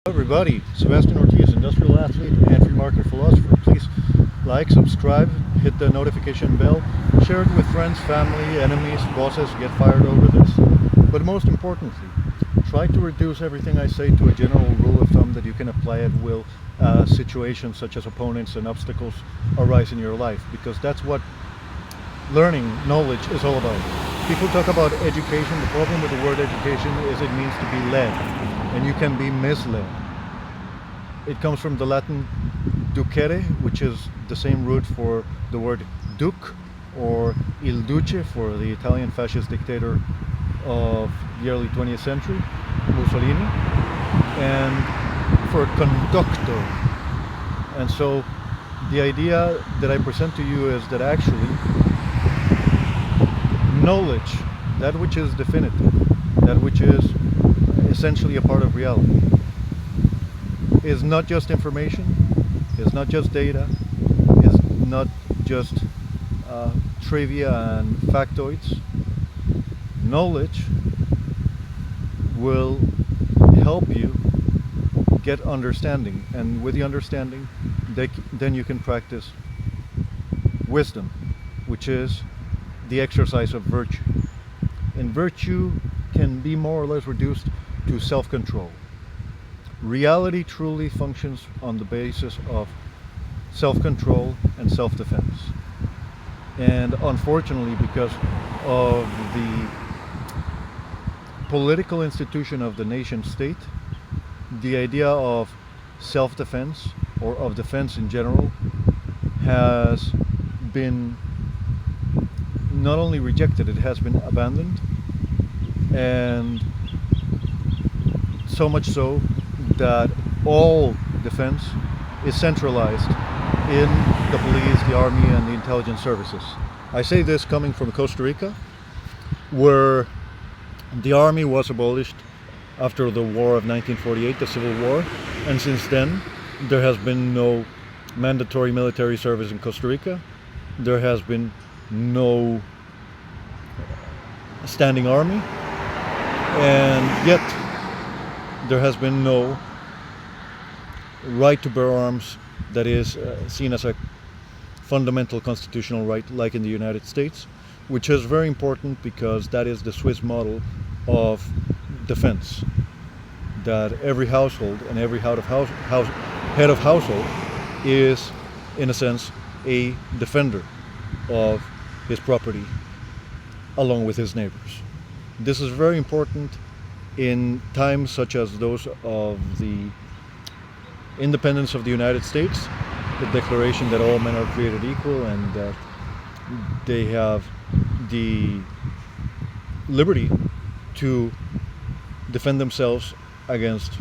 Everybody, Sebastian Ortiz, industrial athlete and free market philosopher. Please like, subscribe, hit the notification bell, share it with friends, family, enemies, bosses, get fired over this. But most importantly, try to reduce everything I say to a general rule of thumb that you can apply at will situations such as opponents and obstacles arise in your life, because that's what learning knowledge is all about. People talk about education. The problem with the word education is it means to be led, and you can be misled. It comes from the Latin ducere, which is the same root for the word duc, or il duce for the Italian fascist dictator of the early 20th century, Mussolini, and for conductor. And so the idea that I present to you is that actually knowledge, that which is definitive, that which is essentially a part of reality, is not just information, is not just data, is not just trivia and factoids. Knowledge will help you get understanding, and with the understanding, then you can practice wisdom, which is the exercise of virtue. And virtue can be more or less reduced to self-control. Reality truly functions on the basis of self-control and self-defense. And unfortunately, because of the political institution of the nation state, the idea of self-defense, or of defense in general, has been not only rejected, it has been abandoned, and so much so that all defense is centralized in the police, the army, and the intelligence services. I say this coming from Costa Rica, where the army was abolished after the War of 1948, the Civil War, and since then there has been no mandatory military service in Costa Rica. There has been no standing army, and yet there has been no right to bear arms that is seen as a fundamental constitutional right like in the United States, which is very important because that is the Swiss model of defense, that every household and every head of household is, in a sense, a defender of his property along with his neighbors. This is very important in times such as those of the independence of the United States, the declaration that all men are created equal and that they have the liberty to defend themselves against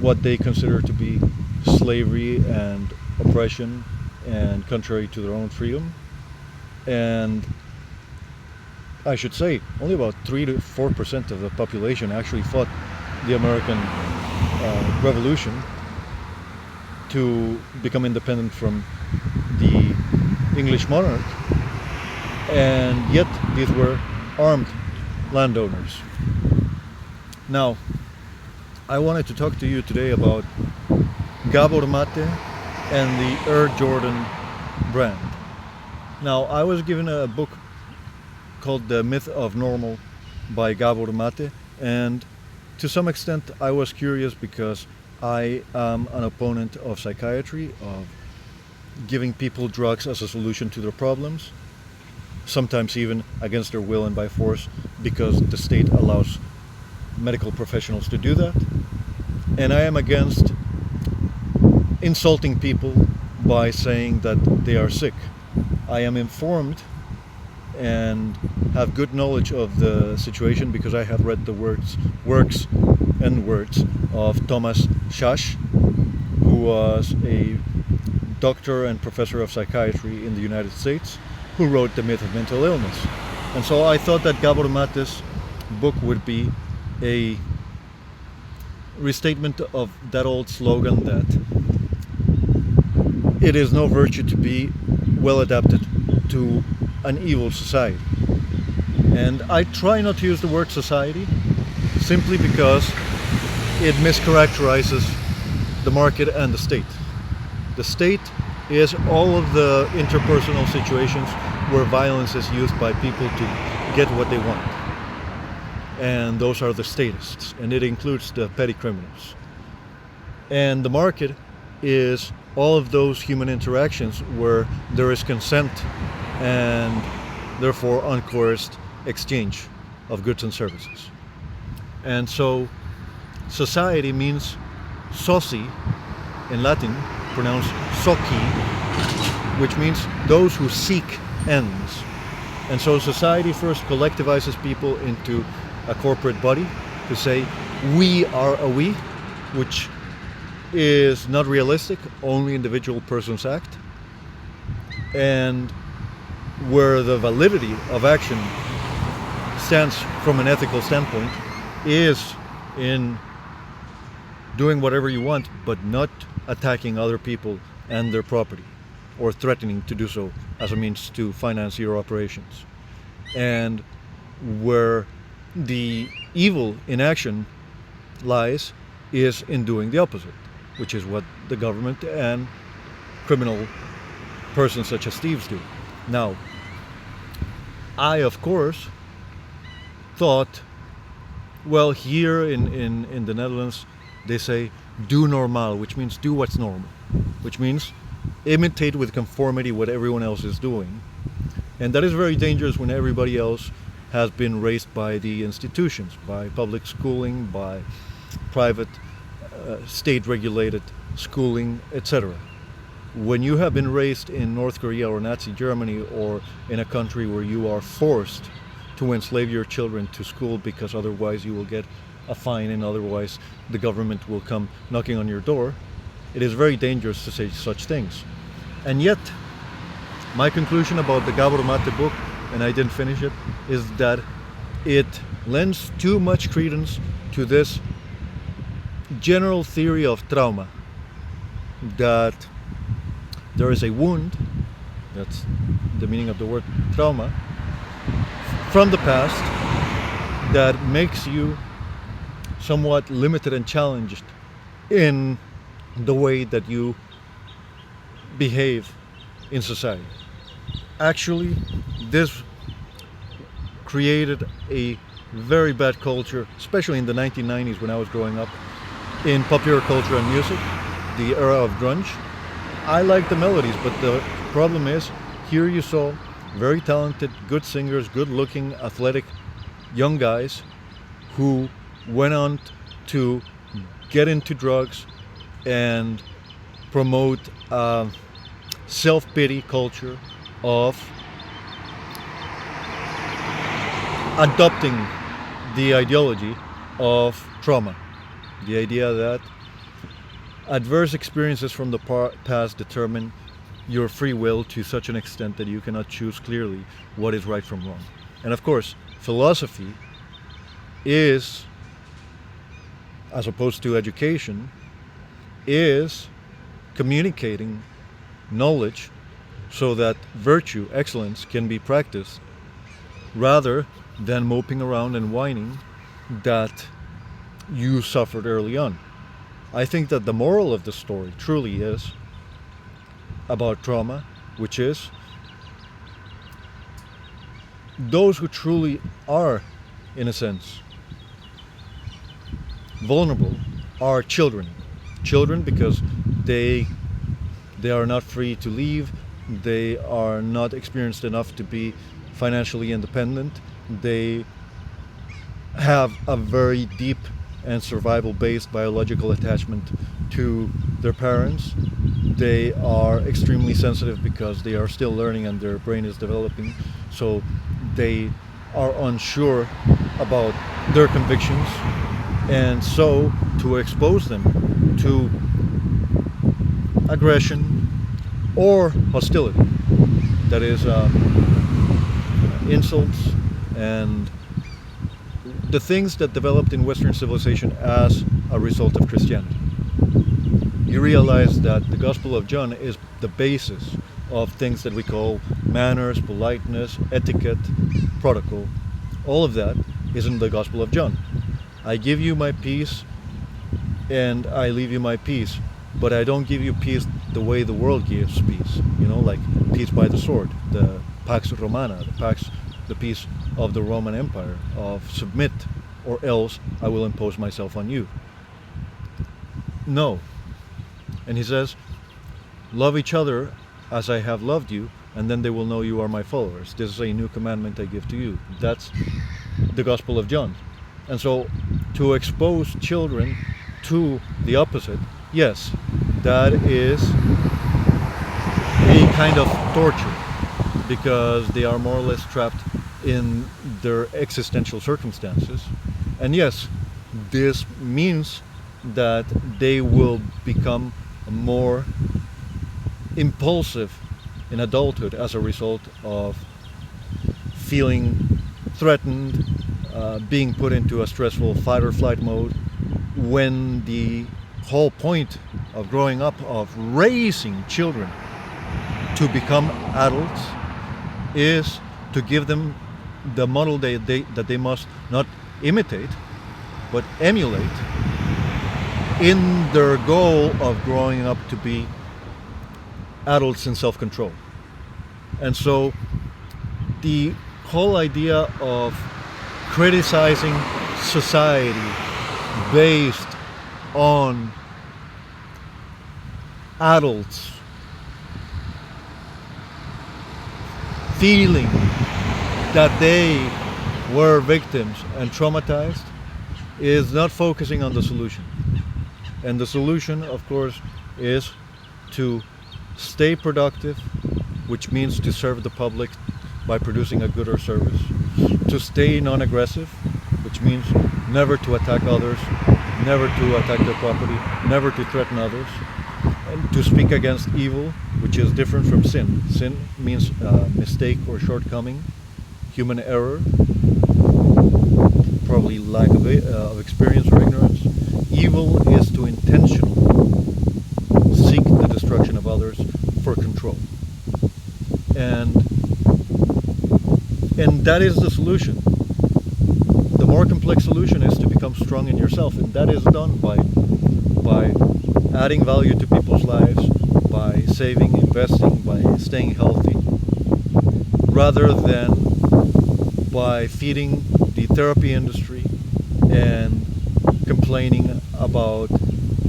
what they consider to be slavery and oppression and contrary to their own freedom. And I should say, only about 3 to 4% of the population actually fought the American Revolution to become independent from the English monarch, and yet these were armed landowners. Now, I wanted to talk to you today about Gabor Maté and the Air Jordan brand. Now, I was given a book called The Myth of Normal by Gabor Maté, and to some extent I was curious because I am an opponent of psychiatry, of giving people drugs as a solution to their problems, sometimes even against their will and by force, because the state allows medical professionals to do that. And I am against insulting people by saying that they are sick. I am informed and have good knowledge of the situation because I have read the works of Thomas Schasch, who was a doctor and professor of psychiatry in the United States, who wrote The Myth of Mental Illness. And so I thought that Gabor Maté's book would be a restatement of that old slogan that it is no virtue to be well adapted to an evil society. And I try not to use the word society simply because it mischaracterizes the market and the state. The state is all of the interpersonal situations where violence is used by people to get what they want. And those are the statists, and it includes the petty criminals. And the market is all of those human interactions where there is consent and therefore uncoerced exchange of goods and services. And so society means soci in Latin, pronounced soci, which means those who seek ends. And so society first collectivizes people into a corporate body to say, we are a we, which is not realistic, only individual persons act. And where the validity of action stands from an ethical standpoint is in doing whatever you want, but not attacking other people and their property, or threatening to do so as a means to finance your operations. And where the evil in action lies is in doing the opposite, which is what the government and criminal persons such as thieves do. Now, I, of course, thought, well, here in the Netherlands, they say, do normal, which means do what's normal, which means imitate with conformity what everyone else is doing. And that is very dangerous when everybody else has been raised by the institutions, by public schooling, by private state-regulated schooling, etc. When you have been raised in North Korea or Nazi Germany, or in a country where you are forced to enslave your children to school because otherwise you will get a fine and otherwise the government will come knocking on your door, it is very dangerous to say such things. And yet, my conclusion about the Gabor Maté book, and I didn't finish it, is that it lends too much credence to this general theory of trauma, that there is a wound, that's the meaning of the word trauma, from the past that makes you somewhat limited and challenged in the way that you behave in society. Actually, this created a very bad culture, especially in the 1990s when I was growing up, in popular culture and music, the era of grunge. I liked the melodies, but the problem is, here you saw very talented, good singers, good-looking, athletic young guys who went on to get into drugs and promote a self-pity culture of adopting the ideology of trauma. The idea that adverse experiences from the past determine your free will to such an extent that you cannot choose clearly what is right from wrong. And of course, philosophy is, as opposed to education, is communicating knowledge so that virtue, excellence, can be practiced, rather than moping around and whining that you suffered early on. I think that the moral of the story truly is about trauma, which is those who truly are, in a sense, vulnerable are children. Children because they are not free to leave, they are not experienced enough to be financially independent, they have a very deep and survival-based biological attachment to their parents. They are extremely sensitive because they are still learning and their brain is developing, so they are unsure about their convictions, and so to expose them to aggression or hostility, that is insults and the things that developed in Western civilization as a result of Christianity. You realize that the Gospel of John is the basis of things that we call manners, politeness, etiquette, protocol. All of that is in the Gospel of John. I give you my peace, and I leave you my peace, but I don't give you peace the way the world gives peace. Like peace by the sword, the Pax Romana, the peace of the Roman Empire, of submit, or else I will impose myself on you. No. And he says, love each other as I have loved you, and then they will know you are my followers. This is a new commandment I give to you. That's the Gospel of John. And so to expose children to the opposite, yes, that is a kind of torture, because they are more or less trapped in their existential circumstances. And yes, this means that they will become more impulsive in adulthood as a result of feeling threatened, being put into a stressful fight or flight mode, when the whole point of growing up, of raising children to become adults, is to give them the model that they must not imitate but emulate in their goal of growing up to be adults in self-control. And so the whole idea of criticizing society based on adults feeling that they were victims and traumatized is not focusing on the solution. And the solution, of course, is to stay productive, which means to serve the public by producing a good or service, to stay non-aggressive, which means never to attack others, never to attack their property, never to threaten others, and to speak against evil, which is different from sin. Sin means mistake or shortcoming, human error, probably lack of experience or ignorance. Evil is to intentionally seek the destruction of others for control. And that is the solution. The more complex solution is to become strong in yourself, and that is done by adding value to people's lives, by saving, investing, by staying healthy, rather than by feeding the therapy industry and complaining about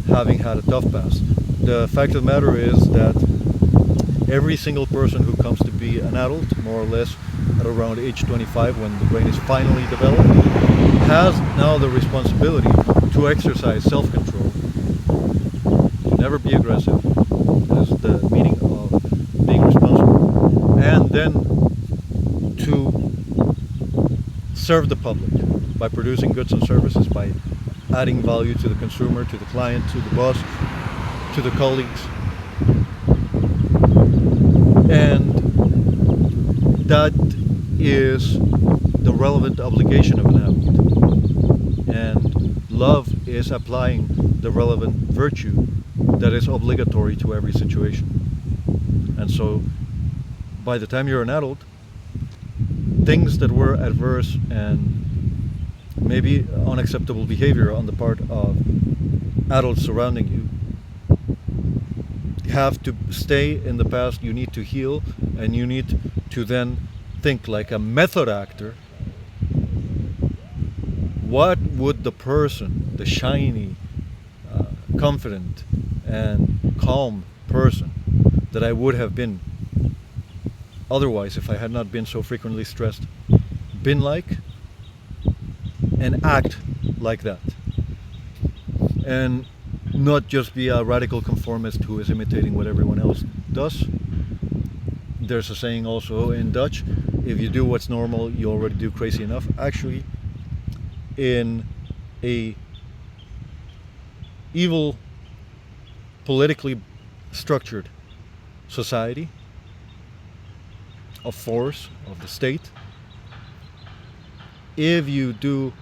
having had a tough past. The fact of the matter is that every single person who comes to be an adult, more or less at around age 25, when the brain is finally developed, has now the responsibility to exercise self-control, to never be aggressive, as the meaning of being responsible, and then to serve the public by producing goods and services, by adding value to the consumer, to the client, to the boss, to the colleagues. And that is the relevant obligation of an adult. And love is applying the relevant virtue that is obligatory to every situation. And so by the time you're an adult, things that were adverse and maybe unacceptable behavior on the part of adults surrounding you have to stay in the past. You need to heal, and you need to then think like a method actor. What would the person, the shiny, confident and calm person that I would have been otherwise, if I had not been so frequently stressed, been like? And act like that, and not just be a radical conformist who is imitating what everyone else does. There's a saying also in Dutch, if you do what's normal, you already do crazy enough. Actually, in a evil, politically structured society of force, of the state, if you do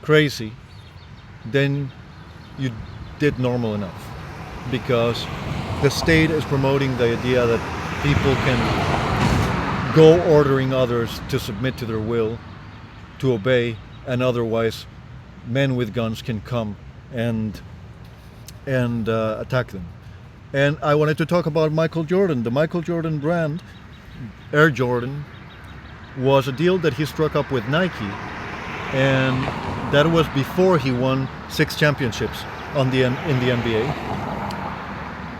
crazy, then you did normal enough, because the state is promoting the idea that people can go ordering others to submit to their will, to obey, and otherwise men with guns can come and and attack them. And I wanted to talk about Michael Jordan. The Michael Jordan brand, Air Jordan, was a deal that he struck up with Nike, and that was before he won 6 championships in the NBA.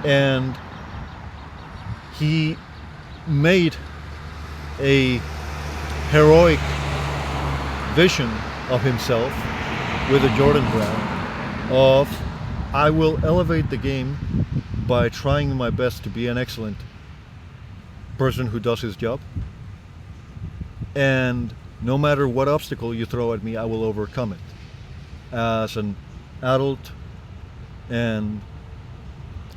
And he made a heroic vision of himself with the Jordan brand of, I will elevate the game by trying my best to be an excellent person who does his job, and no matter what obstacle you throw at me, I will overcome it as an adult and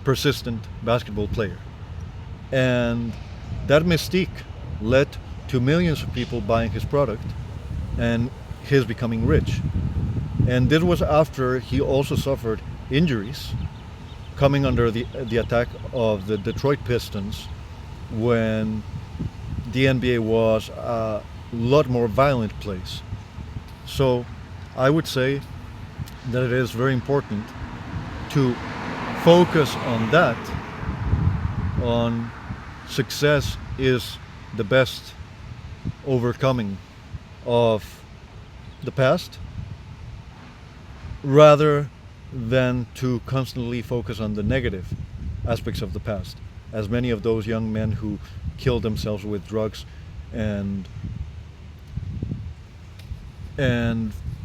persistent basketball player. And that mystique led to millions of people buying his product and his becoming rich. And this was after he also suffered injuries coming under the attack of the Detroit Pistons, when the NBA was a lot more violent place. So I would say that it is very important to focus on that, on success is the best overcoming of the past, rather than to constantly focus on the negative aspects of the past, as many of those young men who killed themselves with drugs and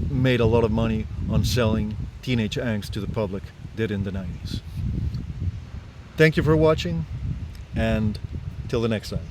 made a lot of money on selling teenage angst to the public did in the 90s. Thank you for watching, and till the next time.